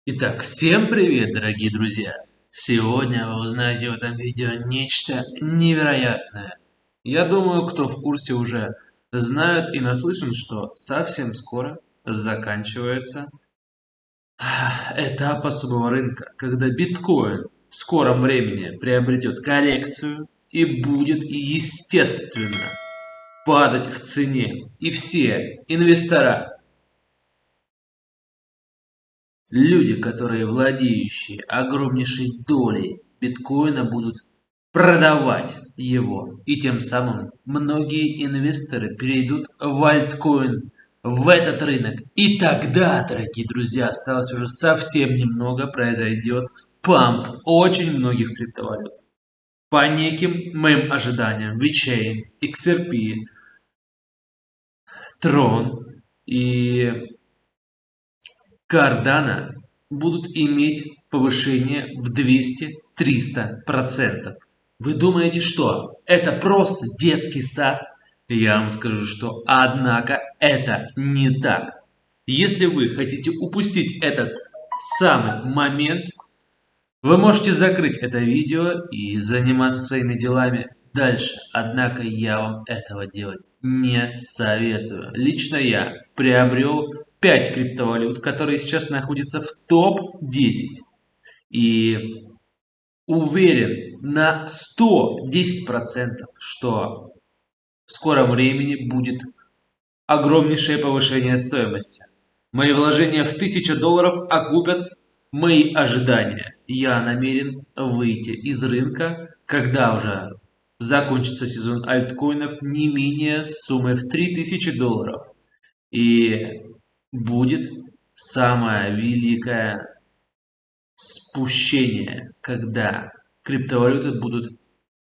Итак, всем привет, дорогие друзья! Сегодня вы узнаете в этом видео нечто невероятное. Я думаю, кто в курсе уже знают и наслышан, что совсем скоро заканчивается этап особого рынка, когда биткоин в скором времени приобретет коррекцию и будет, естественно, падать в цене. И все инвестора, люди, которые владеющие огромнейшей долей биткоина, будут продавать его. И тем самым многие инвесторы перейдут в альткоин, в этот рынок. И тогда, дорогие друзья, осталось уже совсем немного, произойдет памп очень многих криптовалют. По неким моим ожиданиям, VeChain, XRP, Tron и Cardano будут иметь повышение в 200-300%. Вы думаете, что это просто детский сад? Я вам скажу, что однако это не так. Если вы хотите упустить этот самый момент, вы можете закрыть это видео и заниматься своими делами дальше. Однако я вам этого делать не советую. Лично я приобрел 5 криптовалют, которые сейчас находятся в топ-10. И уверен на 110%, что в скором времени будет огромнейшее повышение стоимости. Мои вложения в $1000 окупят мои ожидания. Я намерен выйти из рынка, когда уже закончится сезон альткоинов, не менее суммой в $3000. И будет самое великое спущение, когда криптовалюты будут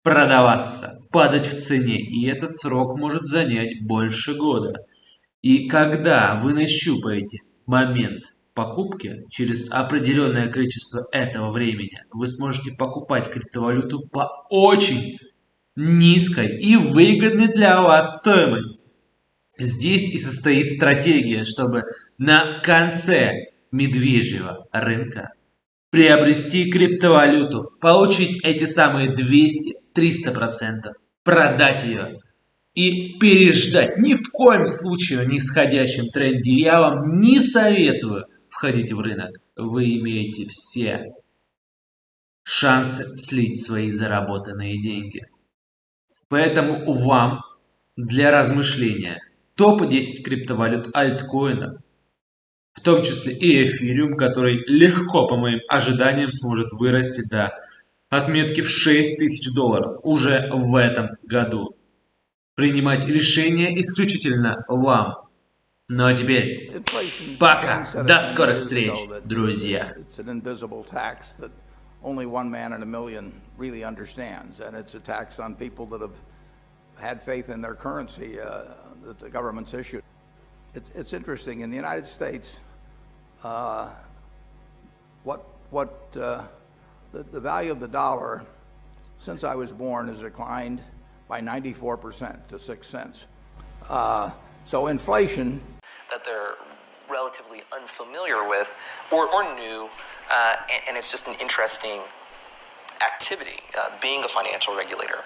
продаваться, падать в цене. И этот срок может занять больше года. И когда вы нащупаете момент покупки, через определенное количество этого времени вы сможете покупать криптовалюту по очень низкой и выгодной для вас стоимости. Здесь и состоит стратегия, чтобы на конце медвежьего рынка приобрести криптовалюту, получить эти самые 200-300%, продать ее и переждать. Ни в коем случае на нисходящем тренде я вам не советую входить в рынок. Вы имеете все шансы слить свои заработанные деньги. Поэтому вам для размышления топ-10 криптовалют альткоинов, в том числе и эфириум, который легко, по моим ожиданиям, сможет вырасти до отметки в $6000 уже в этом году. Принимать решения исключительно вам. Ну а теперь пока. До скорых встреч, друзья. Only one man in a million really understands, and it's a tax on people that have had faith in their currency that the government's issued. It's interesting in the United States. The value of the dollar since I was born has declined by 94% to 6 cents. So inflation that they're relatively unfamiliar with or new, and it's just an interesting activity, being a financial regulator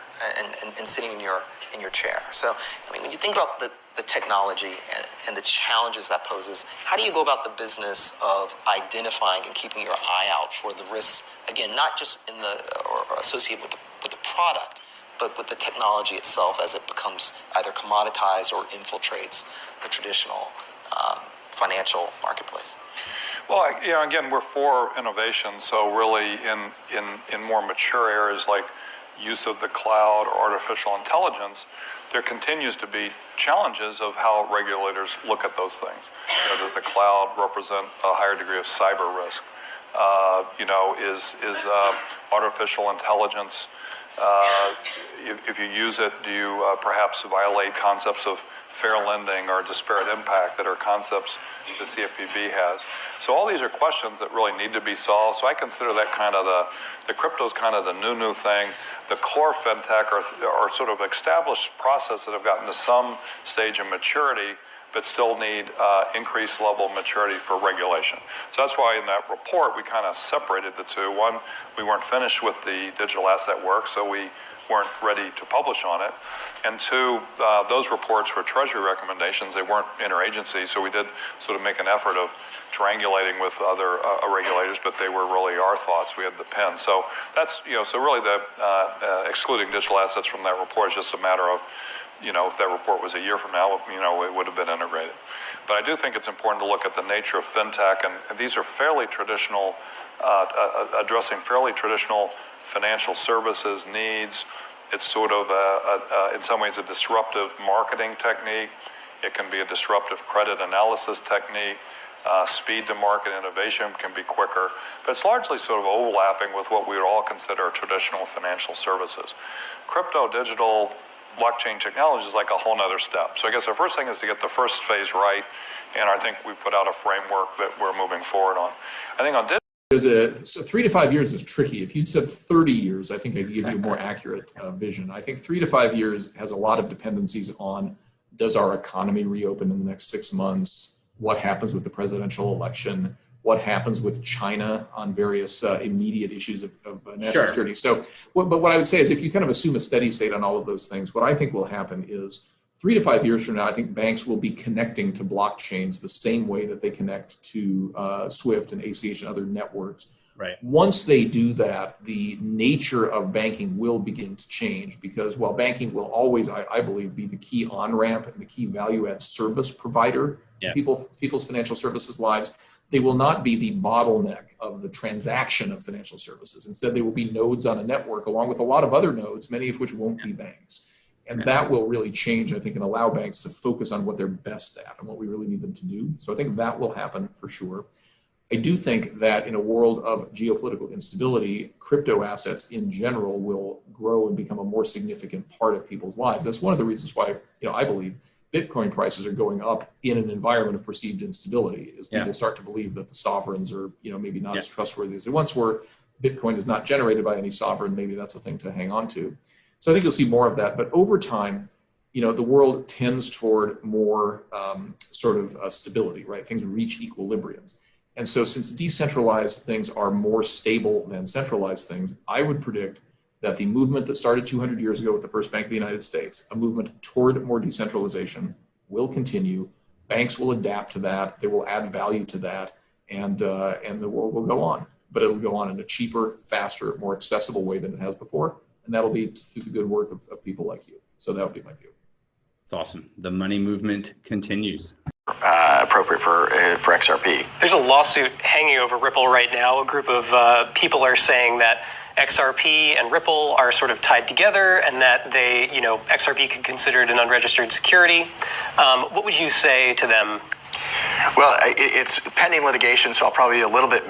and sitting in your chair. So, I mean, when you think about the technology and the challenges that poses, how do you go about the business of identifying and keeping your eye out for the risks, again, not just in or associated with the product, but with the technology itself as it becomes either commoditized or infiltrates the traditional financial marketplace? Well, again, we're for innovation. So really in more mature areas like use of the cloud or artificial intelligence, there continues to be challenges of how regulators look at those things. Does the cloud represent a higher degree of cyber risk? Is artificial intelligence, if you use it, do you perhaps violate concepts of fair lending or disparate impact that are concepts the CFPB has? So all these are questions that really need to be solved. So I consider that kind of the crypto's kind of the new thing. The core fintech are sort of established process that have gotten to some stage of maturity but still need increased level of maturity for regulation. So that's why in that report we kind of separated the two. One, we weren't finished with the digital asset work, so we weren't ready to publish on it. And two, those reports were Treasury recommendations. They weren't interagency, so we did sort of make an effort of triangulating with other regulators, but they were really our thoughts. We had the pen. So that's, so really the excluding digital assets from that report is just a matter of, if that report was a year from now, it would have been integrated. But I do think it's important to look at the nature of fintech, and these are fairly traditional, addressing fairly traditional financial services needs. It's sort of, in some ways, a disruptive marketing technique. It can be a disruptive credit analysis technique. Speed to market innovation can be quicker, but it's largely sort of overlapping with what we would all consider traditional financial services. Crypto, digital, blockchain technology is like a whole nother step. So I guess the first thing is to get the first phase right, and I think we put out a framework that we're moving forward on. I think on digital, so 3 to 5 years is tricky. If you'd said 30 years, I think I'd give you a more accurate vision. I think 3 to 5 years has a lot of dependencies on, does our economy reopen in the next 6 months? What happens with the presidential election? What happens with China on various immediate issues of national security? So, but what I would say is, if you kind of assume a steady state on all of those things, what I think will happen is 3 to 5 years from now, I think banks will be connecting to blockchains the same way that they connect to SWIFT and ACH and other networks. Right. Once they do that, the nature of banking will begin to change, because while banking will always, I believe, be the key on-ramp and the key value-add service provider in people's financial services lives, they will not be the bottleneck of the transaction of financial services. Instead, they will be nodes on a network along with a lot of other nodes, many of which won't be banks. And that will really change, I think, and allow banks to focus on what they're best at and what we really need them to do. So I think that will happen for sure. I do think that in a world of geopolitical instability, crypto assets in general will grow and become a more significant part of people's lives. That's one of the reasons why, I believe Bitcoin prices are going up in an environment of perceived instability, as people start to believe that the sovereigns are, maybe not as trustworthy as they once were. Bitcoin is not generated by any sovereign. Maybe that's a thing to hang on to. So I think you'll see more of that. But over time, the world tends toward more stability, right? Things reach equilibriums. And so since decentralized things are more stable than centralized things, I would predict that the movement that started 200 years ago with the first Bank of the United States, a movement toward more decentralization, will continue. Banks will adapt to that. They will add value to that, and the world will go on. But it'll go on in a cheaper, faster, more accessible way than it has before. And that'll be through the good work of people like you. So that would be my view. It's awesome. The money movement continues. Appropriate for XRP. There's a lawsuit hanging over Ripple right now. A group of people are saying that XRP and Ripple are sort of tied together, and that they, XRP could consider it an unregistered security. What would you say to them? Well, it's pending litigation, so I'll probably be a little bit